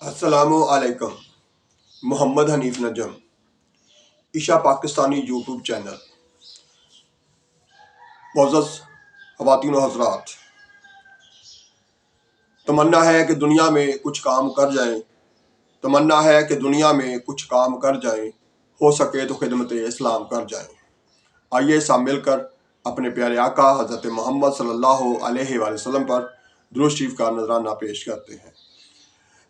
السلام علیکم۔ محمد حنیف نجم، عشا Pakistani YouTube channel. معزز خواتین و حضرات، تمنا ہے کہ دنیا میں کچھ کام کر جائیں، تمنا ہے کہ دنیا میں کچھ کام کر جائیں، ہو سکے تو خدمت اسلام کر جائیں۔ آئیے سب مل کر اپنے پیارے آقا حضرت محمد صلی اللہ علیہ وآلہ وسلم پر درود شریف کا نذرانہ پیش کرتے ہیں۔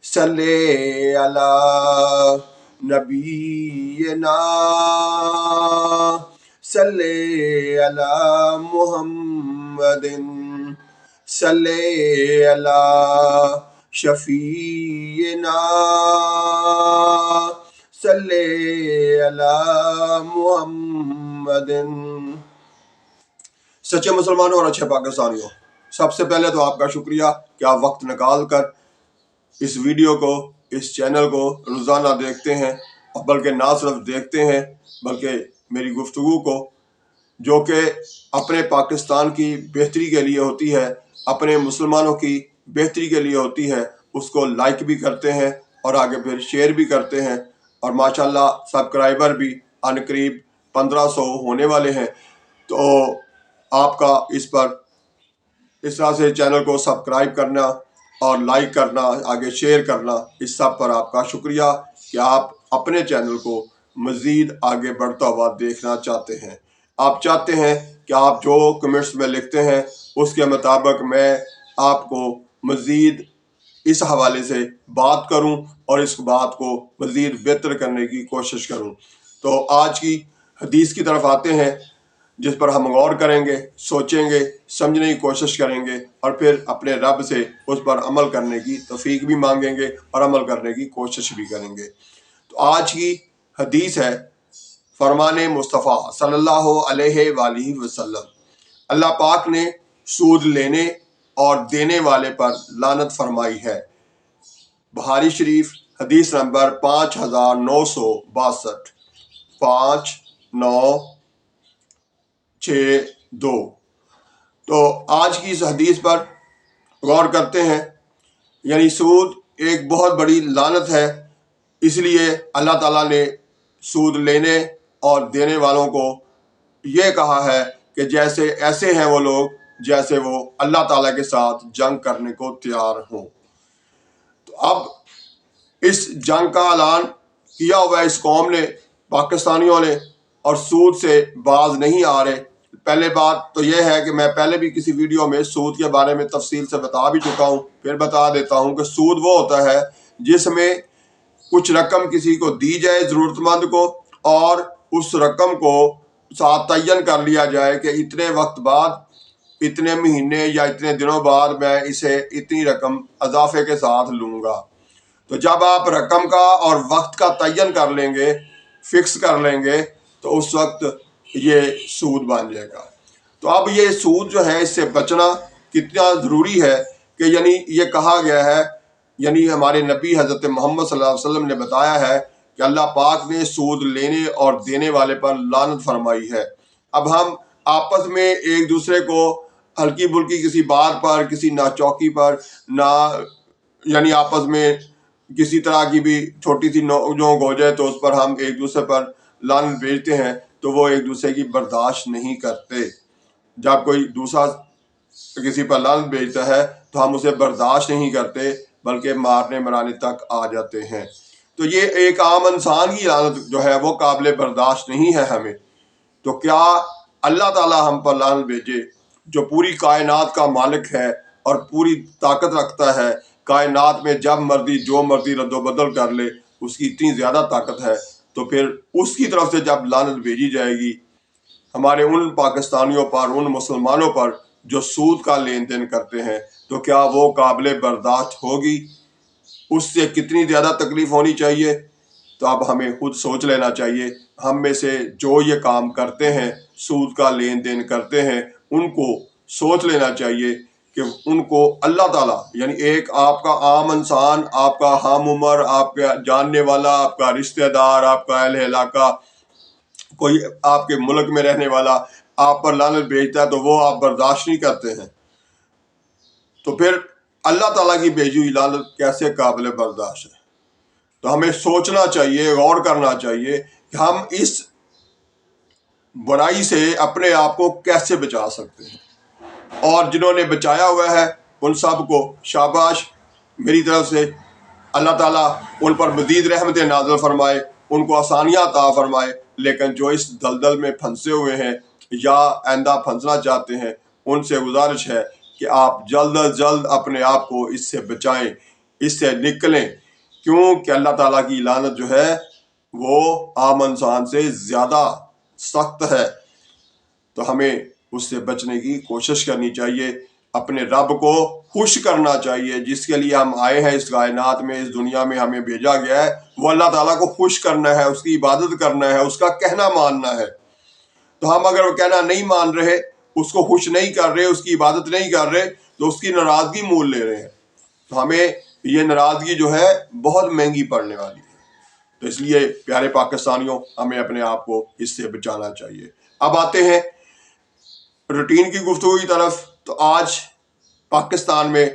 صلی علی نبینا، صلی علی محمد، صلی علی شفیعنا، صلی علی محمد۔ سچے مسلمانوں اور اچھے پاکستانیوں، سب سے پہلے تو آپ کا شکریہ کہ آپ وقت نکال کر اس ویڈیو کو، اس چینل کو روزانہ دیکھتے ہیں، اور بلکہ نہ صرف دیکھتے ہیں بلکہ میری گفتگو کو، جو کہ اپنے پاکستان کی بہتری کے لیے ہوتی ہے، اپنے مسلمانوں کی بہتری کے لیے ہوتی ہے، اس کو لائک بھی کرتے ہیں اور آگے پھر شیئر بھی کرتے ہیں، اور ماشاءاللہ سبسکرائبر بھی ان قریب 1500 ہونے والے ہیں۔ تو آپ کا اس طرح سے چینل کو سبسکرائب کرنا اور لائک کرنا، آگے شیئر کرنا، اس سب پر آپ کا شکریہ کہ آپ اپنے چینل کو مزید آگے بڑھتا ہوا دیکھنا چاہتے ہیں۔ آپ چاہتے ہیں کہ آپ جو کمنٹس میں لکھتے ہیں اس کے مطابق میں آپ کو مزید اس حوالے سے بات کروں اور اس بات کو مزید بہتر کرنے کی کوشش کروں۔ تو آج کی حدیث کی طرف آتے ہیں، جس پر ہم غور کریں گے، سوچیں گے، سمجھنے کی کوشش کریں گے، اور پھر اپنے رب سے اس پر عمل کرنے کی توفیق بھی مانگیں گے اور عمل کرنے کی کوشش بھی کریں گے۔ تو آج کی حدیث ہے فرمان مصطفیٰ صلی اللہ علیہ وآلہ وسلم۔ اللہ پاک نے سود لینے اور دینے والے پر لعنت فرمائی ہے۔ بخاری شریف حدیث نمبر 5962، 5962۔ تو آج کی اس حدیث پر غور کرتے ہیں۔ یعنی سود ایک بہت بڑی لعنت ہے، اس لیے اللہ تعالیٰ نے سود لینے اور دینے والوں کو یہ کہا ہے کہ جیسے ایسے ہیں وہ لوگ جیسے وہ اللہ تعالیٰ کے ساتھ جنگ کرنے کو تیار ہوں۔ تو اب اس جنگ کا اعلان کیا ہوا ہے اس قوم نے، پاکستانیوں نے، اور سود سے باز نہیں آ رہے۔ پہلے بات تو یہ ہے کہ میں پہلے بھی کسی ویڈیو میں سود کے بارے میں تفصیل سے بتا بھی چکا ہوں، پھر بتا دیتا ہوں کہ سود وہ ہوتا ہے جس میں کچھ رقم کسی کو دی جائے ضرورت مند کو، اور اس رقم کو ساتھ تعین کر لیا جائے کہ اتنے وقت بعد، اتنے مہینے یا اتنے دنوں بعد میں اسے اتنی رقم اضافے کے ساتھ لوں گا۔ تو جب آپ رقم کا اور وقت کا تعین کر لیں گے، فکس کر لیں گے، تو اس وقت یہ سود بن جائے گا۔ تو اب یہ سود جو ہے، اس سے بچنا کتنا ضروری ہے کہ یعنی یہ کہا گیا ہے، یعنی ہمارے نبی حضرت محمد صلی اللہ علیہ وسلم نے بتایا ہے کہ اللہ پاک نے سود لینے اور دینے والے پر لعنت فرمائی ہے۔ اب ہم آپس میں ایک دوسرے کو ہلکی بلکی کسی بات پر، کسی ناچوکی پر، یعنی آپس میں کسی طرح کی بھی چھوٹی سی نوک ہو جائے تو اس پر ہم ایک دوسرے پر لعنت بھیجتے ہیں، تو وہ ایک دوسرے کی برداشت نہیں کرتے۔ جب کوئی دوسرا کسی پر لعنت بھیجتا ہے تو ہم اسے برداشت نہیں کرتے، بلکہ مارنے مرانے تک آ جاتے ہیں۔ تو یہ ایک عام انسان کی لعنت جو ہے وہ قابل برداشت نہیں ہے ہمیں، تو کیا اللہ تعالیٰ ہم پر لعنت بھیجے، جو پوری کائنات کا مالک ہے اور پوری طاقت رکھتا ہے، کائنات میں جب مرضی جو مرضی رد و بدل کر لے، اس کی اتنی زیادہ طاقت ہے، تو پھر اس کی طرف سے جب لعنت بھیجی جائے گی ہمارے ان پاکستانیوں پر، ان مسلمانوں پر جو سود کا لین دین کرتے ہیں، تو کیا وہ قابل برداشت ہوگی؟ اس سے کتنی زیادہ تکلیف ہونی چاہیے؟ تو اب ہمیں خود سوچ لینا چاہیے۔ ہم میں سے جو یہ کام کرتے ہیں، سود کا لین دین کرتے ہیں، ان کو سوچ لینا چاہیے کہ ان کو اللہ تعالیٰ، یعنی ایک آپ کا عام انسان، آپ کا ہم عمر، آپ کا جاننے والا، آپ کا رشتہ دار، آپ کا اہل علاقہ، کوئی آپ کے ملک میں رہنے والا آپ پر لعنت بھیجتا ہے تو وہ آپ برداشت نہیں کرتے ہیں، تو پھر اللہ تعالیٰ کی بھیجی ہوئی لعنت کیسے قابل برداشت ہے۔ تو ہمیں سوچنا چاہیے، غور کرنا چاہیے کہ ہم اس برائی سے اپنے آپ کو کیسے بچا سکتے ہیں، اور جنہوں نے بچایا ہوا ہے ان سب کو شاباش میری طرف سے۔ اللہ تعالیٰ ان پر مزید رحمت نازل فرمائے، ان کو آسانیاں عطا فرمائے۔ لیکن جو اس دلدل میں پھنسے ہوئے ہیں یا آئندہ پھنسنا چاہتے ہیں، ان سے گزارش ہے کہ آپ جلد از جلد اپنے آپ کو اس سے بچائیں، اس سے نکلیں، کیونکہ اللہ تعالیٰ کی لعنت جو ہے وہ عام انسان سے زیادہ سخت ہے۔ تو ہمیں اس سے بچنے کی کوشش کرنی چاہیے، اپنے رب کو خوش کرنا چاہیے جس کے لیے ہم آئے ہیں اس کائنات میں، اس دنیا میں ہمیں بھیجا گیا ہے۔ وہ اللہ تعالیٰ کو خوش کرنا ہے، اس کی عبادت کرنا ہے، اس کا کہنا ماننا ہے۔ تو ہم اگر وہ کہنا نہیں مان رہے، اس کو خوش نہیں کر رہے، اس کی عبادت نہیں کر رہے، تو اس کی ناراضگی مول لے رہے ہیں۔ تو ہمیں یہ ناراضگی جو ہے بہت مہنگی پڑنے والی ہے۔ تو اس لیے پیارے پاکستانیوں، ہمیں اپنے آپ کو اس سے بچانا چاہیے۔ اب آتے ہیں روٹین کی گفتگو کی طرف۔ تو آج پاکستان میں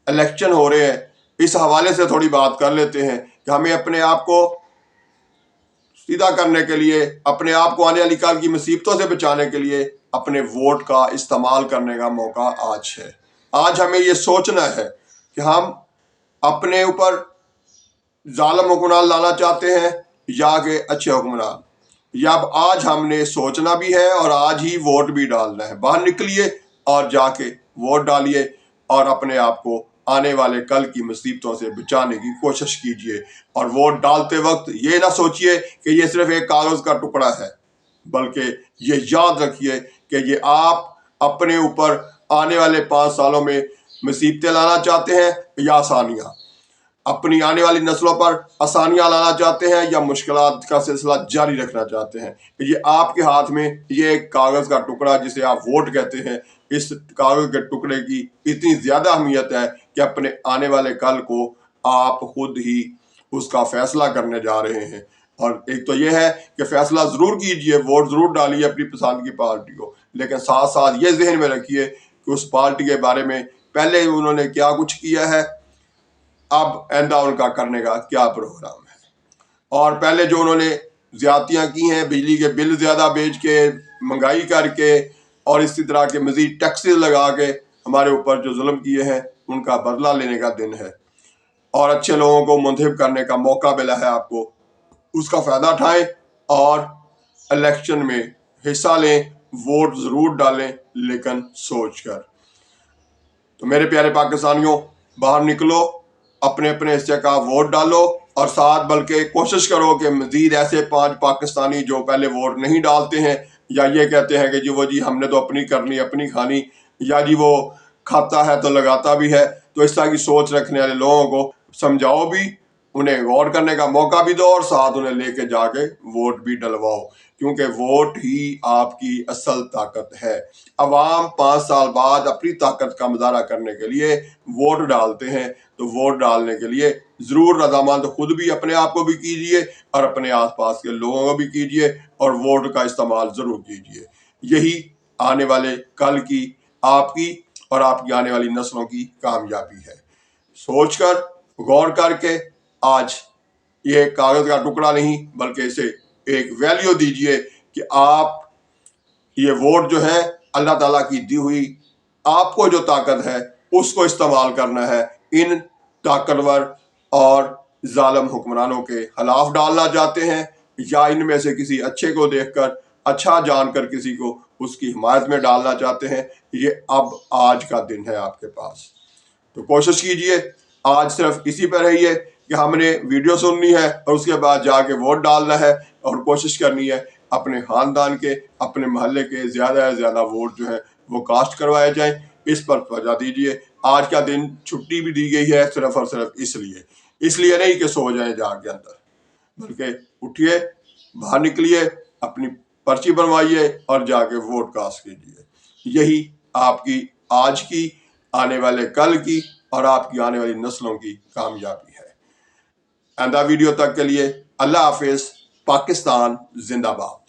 الیکشن ہو رہے ہیں، اس حوالے سے تھوڑی بات کر لیتے ہیں کہ ہمیں اپنے آپ کو سیدھا کرنے کے لیے، اپنے آپ کو آنے والی کل کی مصیبتوں سے بچانے کے لیے اپنے ووٹ کا استعمال کرنے کا موقع آج ہے۔ آج ہمیں یہ سوچنا ہے کہ ہم اپنے اوپر ظالم حکمران لانا چاہتے ہیں یا کہ اچھے حکمران۔ یا اب آج ہم نے سوچنا بھی ہے اور آج ہی ووٹ بھی ڈالنا ہے۔ باہر نکلیے اور جا کے ووٹ ڈالیے اور اپنے آپ کو آنے والے کل کی مصیبتوں سے بچانے کی کوشش کیجیے۔ اور ووٹ ڈالتے وقت یہ نہ سوچئے کہ یہ صرف ایک کاغذ کا ٹکڑا ہے، بلکہ یہ یاد رکھیے کہ یہ آپ اپنے اوپر آنے والے 5 سالوں میں مصیبتیں لانا چاہتے ہیں یا آسانیاں، اپنی آنے والی نسلوں پر آسانیاں لانا چاہتے ہیں یا مشکلات کا سلسلہ جاری رکھنا چاہتے ہیں۔ یہ آپ کے ہاتھ میں یہ ایک کاغذ کا ٹکڑا جسے آپ ووٹ کہتے ہیں، اس کاغذ کے ٹکڑے کی اتنی زیادہ اہمیت ہے کہ اپنے آنے والے کل کو آپ خود ہی اس کا فیصلہ کرنے جا رہے ہیں۔ اور ایک تو یہ ہے کہ فیصلہ ضرور کیجئے، ووٹ ضرور ڈالیے اپنی پسند کی پارٹی کو، لیکن ساتھ ساتھ یہ ذہن میں رکھیے کہ اس پارٹی کے بارے میں پہلے انہوں نے کیا کچھ کیا ہے، اب آئندہ ان کا کرنے کا کیا پروگرام ہے۔ اور پہلے جو انہوں نے زیادتیاں کی ہیں، بجلی کے بل زیادہ بیچ کے، مہنگائی کر کے اور اسی طرح کے مزید ٹیکسز لگا کے ہمارے اوپر جو ظلم کیے ہیں، ان کا بدلہ لینے کا دن ہے۔ اور اچھے لوگوں کو منتخب کرنے کا موقع ملا ہے آپ کو، اس کا فائدہ اٹھائیں اور الیکشن میں حصہ لیں، ووٹ ضرور ڈالیں لیکن سوچ کر۔ تو میرے پیارے پاکستانیوں، باہر نکلو، اپنے اپنے حصے کا ووٹ ڈالو، اور ساتھ بلکہ کوشش کرو کہ مزید ایسے 5 پاکستانی جو پہلے ووٹ نہیں ڈالتے ہیں یا یہ کہتے ہیں کہ جی ہم نے تو اپنی کرنی، اپنی کھانی، یا جی وہ کھاتا ہے تو لگاتا بھی ہے، تو اس طرح کی سوچ رکھنے والے لوگوں کو سمجھاؤ بھی، انہیں غور کرنے کا موقع بھی دو، اور ساتھ انہیں لے کے جا کے ووٹ بھی ڈلواؤ، کیونکہ ووٹ ہی آپ کی اصل طاقت ہے۔ عوام 5 سال بعد اپنی طاقت کا مظاہرہ کرنے کے لیے ووٹ ڈالتے ہیں، تو ووٹ ڈالنے کے لیے ضرور رضامند خود بھی اپنے آپ کو بھی کیجئے اور اپنے آس پاس کے لوگوں کو بھی کیجئے، اور ووٹ کا استعمال ضرور کیجئے۔ یہی آنے والے کل کی، آپ کی اور آپ کی آنے والی نسلوں کی کامیابی ہے۔ سوچ کر، غور کر کے آج یہ کاغذ کا ٹکڑا نہیں بلکہ اسے ایک ویلیو دیجئے کہ آپ یہ ووٹ جو ہے اللہ تعالیٰ کی دی ہوئی آپ کو جو طاقت ہے اس کو استعمال کرنا ہے۔ ان طاقتور اور ظالم حکمرانوں کے خلاف ڈالنا چاہتے ہیں یا ان میں سے کسی اچھے کو دیکھ کر، اچھا جان کر کسی کو اس کی حمایت میں ڈالنا چاہتے ہیں، یہ اب آج کا دن ہے آپ کے پاس۔ تو کوشش کیجئے آج صرف اسی پہ رہیے کہ ہم نے ویڈیو سننی ہے اور اس کے بعد جا کے ووٹ ڈالنا ہے، اور کوشش کرنی ہے اپنے خاندان کے، اپنے محلے کے زیادہ سے زیادہ ووٹ جو ہے وہ کاسٹ کروائے جائیں۔ اس پر توجہ دیجئے۔ آج کا دن چھٹی بھی دی گئی ہے صرف اور صرف اس لیے نہیں کہ سو جائیں جا کے اندر، بلکہ اٹھیے، باہر نکلیے، اپنی پرچی بنوائیے اور جا کے ووٹ کاسٹ کیجیے۔ یہی آپ کی آج کی، آنے والے کل کی اور آپ کی آنے والی نسلوں کی کامیابی ہے۔ آئندہ ویڈیو تک کے لیے اللہ حافظ۔ پاکستان زندہ باد۔